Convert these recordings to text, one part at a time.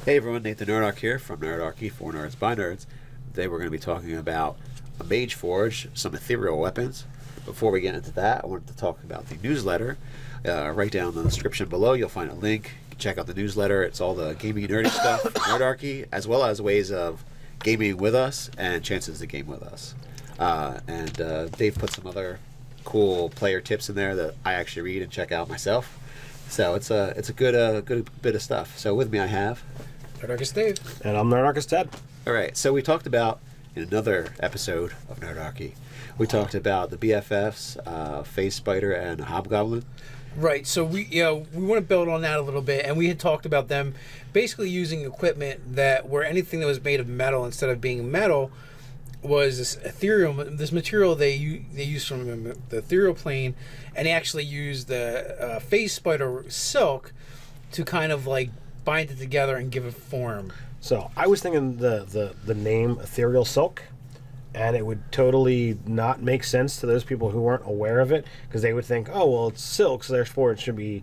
Hey everyone, Nathan Nerdark here from Nerdarchy for Nerds by Nerds. Today we're going to be talking about a MageForge, some ethereal weapons. Before we get into that, I wanted to talk about the newsletter. Right down in the description below, you'll find a link. You can check out the newsletter. It's all the gaming nerdy stuff from Nerdarchy, as well as ways of gaming with us and chances to game with us. And Dave put some other cool player tips in there that I actually read and check out myself. So it's a good bit of stuff. So with me I have Nerdarchist Dave. And I'm Nerdarchist Ted. All right, so we talked about, in another episode of Nerdarchy, we talked about the BFFs, Face Spider and Hobgoblin. Right, so we want to build on that a little bit, and we had talked about them basically using equipment that where anything that was made of metal instead of being metal was this ethereal, this material they use from the ethereal plane, and they actually use the Face Spider silk to kind of like bind it together and give it form. So I was thinking the name Ethereal Silk, and it would totally not make sense to those people who weren't aware of it, because they would think, oh, well, it's silk, so therefore it should be,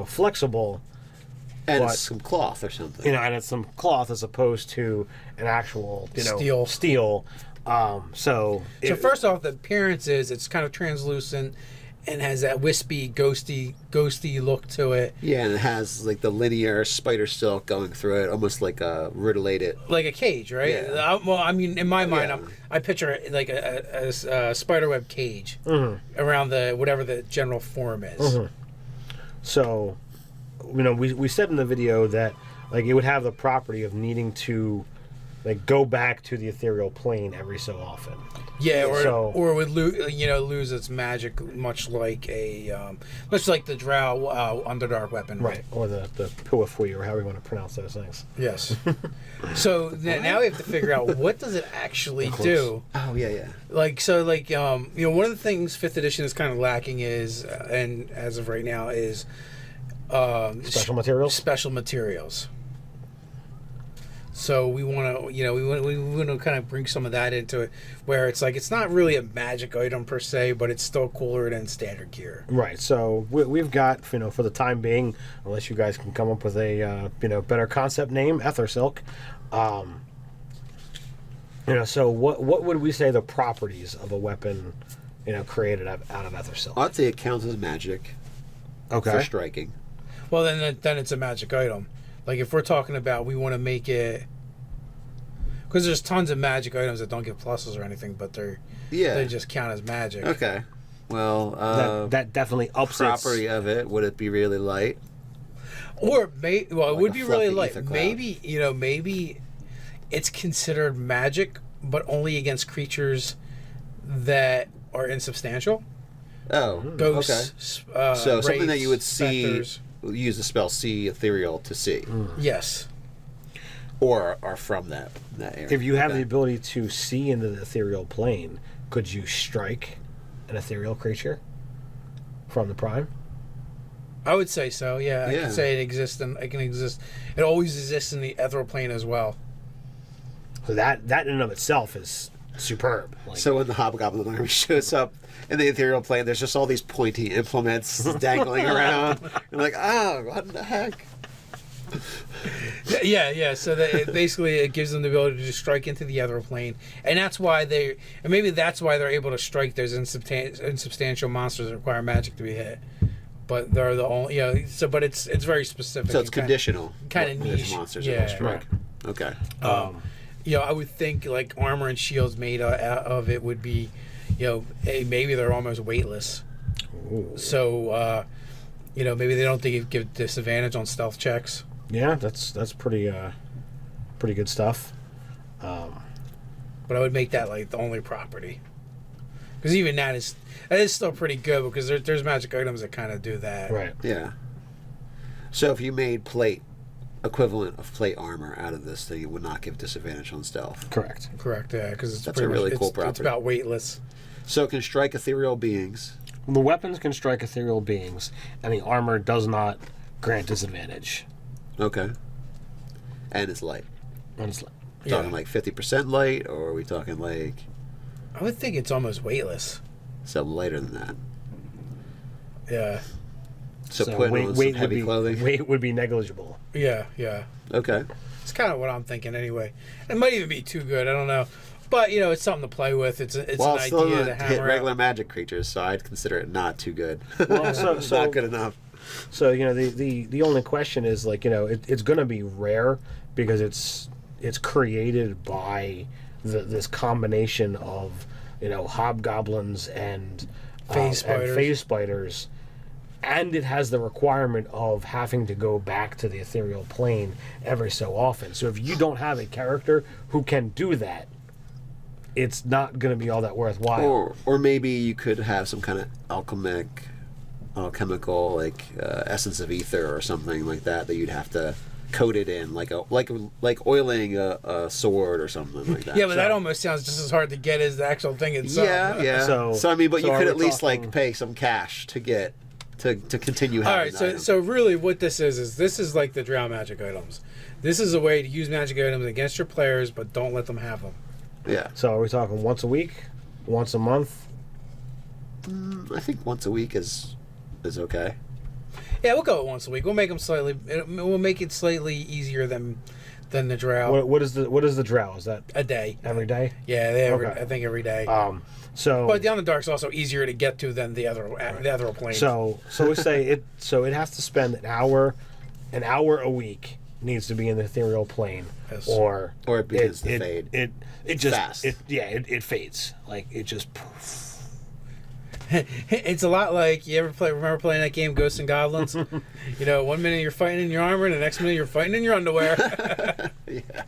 flexible. And but, some cloth or something. And it's some cloth as opposed to an actual, Steel. So First off, the appearance is it's kind of translucent and has that wispy, ghosty look to it. Yeah, and it has like the linear spider silk going through it, almost like a rutilated. Like a cage, right? Yeah. Well, I mean, in my mind, Yeah. I picture it like a spiderweb cage around the whatever the general form is. Mm-hmm. So, we said in the video that like it would have the property of needing to like go back to the ethereal plane every so often. Yeah, or it would lose its magic, much like the Drow Underdark weapon. Right, or the Puafui, or however you want to pronounce those things. Yes. So now we have to figure out what does it actually do. Oh yeah. One of the things 5th edition is kind of lacking is, and as of right now, is Special materials. Special materials. So we want to kind of bring some of that into it, where it's like it's not really a magic item per se, but it's still cooler than standard gear. Right. So we've got for the time being, unless you guys can come up with a better concept name, Ether Silk. So what would we say the properties of a weapon, created out of Ether Silk? I'd say it counts as magic. Okay. For striking. Well, then it's a magic item. Like if we're talking about we want to make it, because there's tons of magic items that don't get pluses or anything, but they just count as magic. Okay. Well, that definitely ups property of it. Would it be really light? Or it would be really light. Ether cloud. Maybe it's considered magic, but only against creatures that are insubstantial. Oh, Ghosts. Okay. So something wraiths, that you would see. specters. Use the spell see ethereal to see. Yes. Or are from that area. If you have the ability to see into the ethereal plane, could you strike an ethereal creature from the prime? I would say so. Yeah, I can say it exists, and it can exist. It always exists in the ethereal plane as well. So that in and of itself is superb. So when the Hobgoblin army shows up in the ethereal plane, there's just all these pointy implements dangling around. You're like, what the heck? Yeah. So that it gives them the ability to just strike into the ethereal plane, and that's why they're able to strike those insubstantial monsters that require magic to be hit. But they're the only, but it's very specific. So it's conditional. Kind of niche. Monsters that will strike. Right. Okay. I would think like armor and shields made out of it would be, maybe they're almost weightless. Ooh. So, maybe they don't give disadvantage on stealth checks. Yeah, that's pretty good stuff. But I would make that like the only property, because even that is still pretty good, because there's magic items that kind of do that. Right. Yeah. So if you made plate equivalent of plate armor out of this, then you would not give disadvantage on stealth. Correct. Yeah, because That's a really cool property. It's about weightless. So it can strike ethereal beings. The weapons can strike ethereal beings, and the armor does not grant disadvantage. Okay. And it's light. Honestly. Talking like 50% light, or are we talking like I would think it's almost weightless. something lighter than that? Yeah. So putting on some heavy clothing. Weight would be negligible. Yeah. Okay. It's kind of what I'm thinking anyway. It might even be too good. I don't know. But, it's something to play with. It's well, an still idea to hit hammer regular out. magic creatures, so I'd consider it not too good. Well, so- not good enough. So the only question is it's going to be rare because it's created by this combination of hobgoblins and phase spiders, and it has the requirement of having to go back to the ethereal plane every so often. So if you don't have a character who can do that, it's not going to be all that worthwhile. Or maybe you could have some kind of alchemical essence of ether or something like that you'd have to coat it in, like oiling a sword or something like that. Yeah, but that almost sounds just as hard to get as the actual thing itself. Yeah. So I mean, but so you are could we at least talking- pay some cash to get to continue having. All right, the item. so really what this is like the drow magic items. This is a way to use magic items against your players, but don't let them have them. Yeah, So are we talking once a week, once a month? I think once a week is okay. Yeah, we'll go with once a week. We'll make them we'll make it slightly easier than the drow. What is the drow? Is that A day. every day? Yeah, Okay. I think every day. So But the Underdark's also easier to get to than the other planes. So we say it. So it has to spend an hour a week needs to be in the ethereal plane, Yes. or Or it begins to fade. It just Fast. it fades, like it just. It's a lot like remember playing that game Ghosts and Goblins? 1 minute you're fighting in your armor, and the next minute you're fighting in your underwear. Yeah.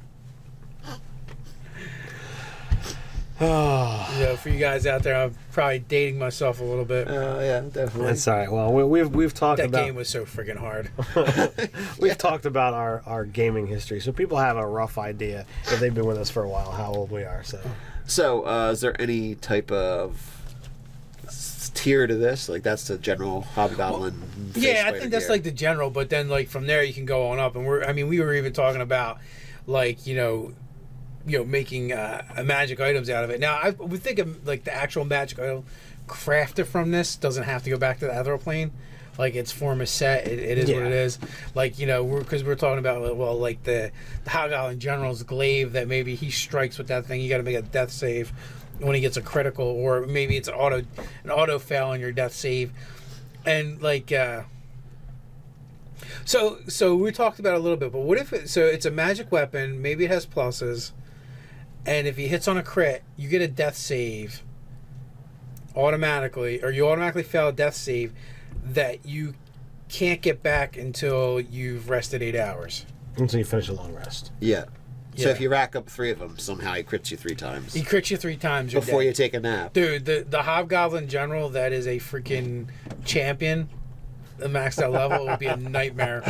For you guys out there, I'm probably dating myself a little bit. Yeah, definitely. That's all right. Well, we've talked That about game was so freaking hard. we've talked about our gaming history, so people have a rough idea if they've been with us for a while how old we are. So, is there any type of tier to this? Like, that's the general hobgoblin. face Yeah, I spider think that's gear. like the general, but then like from there you can go on up, and we were even talking about making magic items out of it. Now I would think of like the actual magic item crafted from this doesn't have to go back to the ethereal plane. Like its form is set. It is what it is. Like we're talking about like the hobgoblin general's glaive that maybe he strikes with that thing. You got to make a death save when he gets a critical, or maybe it's an auto fail on your death save, and like. So we talked about it a little bit, but what if it's a magic weapon? Maybe it has pluses, and if he hits on a crit, you get a death save automatically, or you automatically fail a death save that you can't get back until you've rested 8 hours. Until you finish a long rest. Yeah. So Yeah. if you rack up 3 of them, somehow he crits you 3 times He crits you 3 times. You're before dead. you take a nap. Dude, the hobgoblin general that is a freaking champion. The maxed out level would be a nightmare.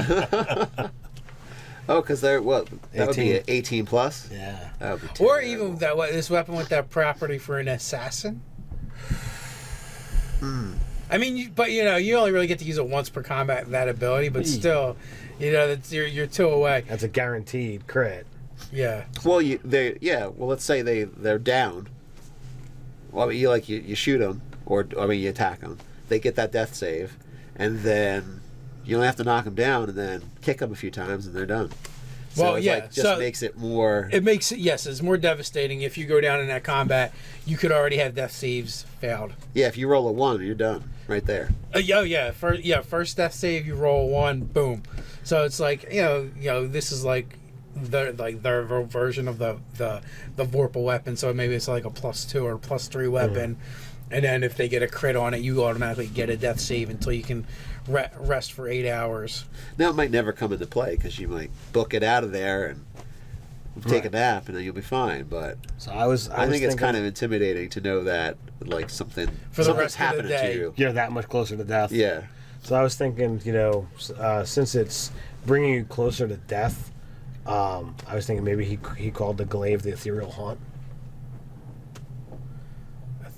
Oh, because that would be 18. 18 plus. Yeah. That would be Or terrible. even this weapon with that property for an assassin. I mean, you only really get to use it once per combat, that ability, but still, that's you're 2 away. That's a guaranteed crit. Yeah. Well, let's say they're down. Well, you shoot them, you attack them. They get that death save, and then you only have to knock them down, and then kick them a few times, and they're done. So Well, it's yeah, like, just so- makes it more. It makes it, yes, it's more devastating. If you go down in that combat, you could already have death saves failed. Yeah, if you roll a 1, you're done right there. First death save, you roll 1, boom. So it's like, this is like their version of the Vorpal weapon. So maybe it's like a +2 or +3 weapon. And then if they get a crit on it, you automatically get a death save until you can rest for 8 hours. Now it might never come into play because you might book it out of there and take a nap, and then you'll be fine. But So I think it's kind of intimidating to know that something For the something's rest of the happening day. to you. you're that much closer to death. Yeah. So I was thinking, since it's bringing you closer to death, I was thinking maybe he called the glaive the ethereal haunt.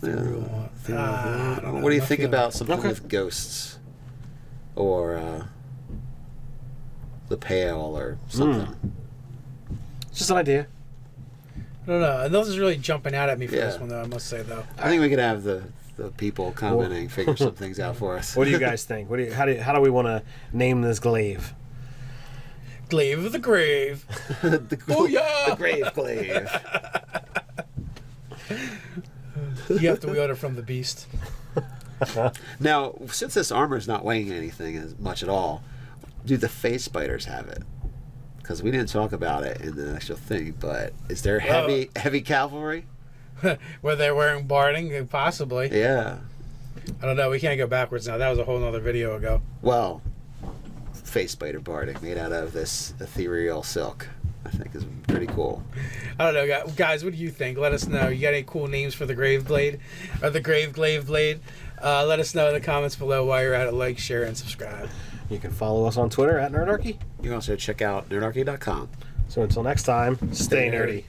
What do you think about something with ghosts, or the pale, or something? It's just an idea. I don't know. Those is really jumping out at me for this Yeah. one, though, I must say, though. I think we could have the people commenting figure some things out for us. What do you guys think? How do we want to name this glaive? glaive of the grave. the, Booyah! the grave glaive. You have to wield it from the beast. Now, since this armor is not weighing anything as much at all, do the face spiders have it? Because we didn't talk about it in the actual thing, but is there heavy cavalry? Where they're wearing barding, possibly. Yeah. I don't know. We can't go backwards now. That was a whole nother video ago. Well, face spider barding made out of this ethereal silk, I think is pretty cool. I don't know, guys. What do you think? Let us know. You got any cool names for the grave blade or the grave glaive blade? Let us know in the comments below. While you're at it, like, share, and subscribe. You can follow us on Twitter at Nerdarchy. You can also check out nerdarchy.com. So until next time, stay nerdy.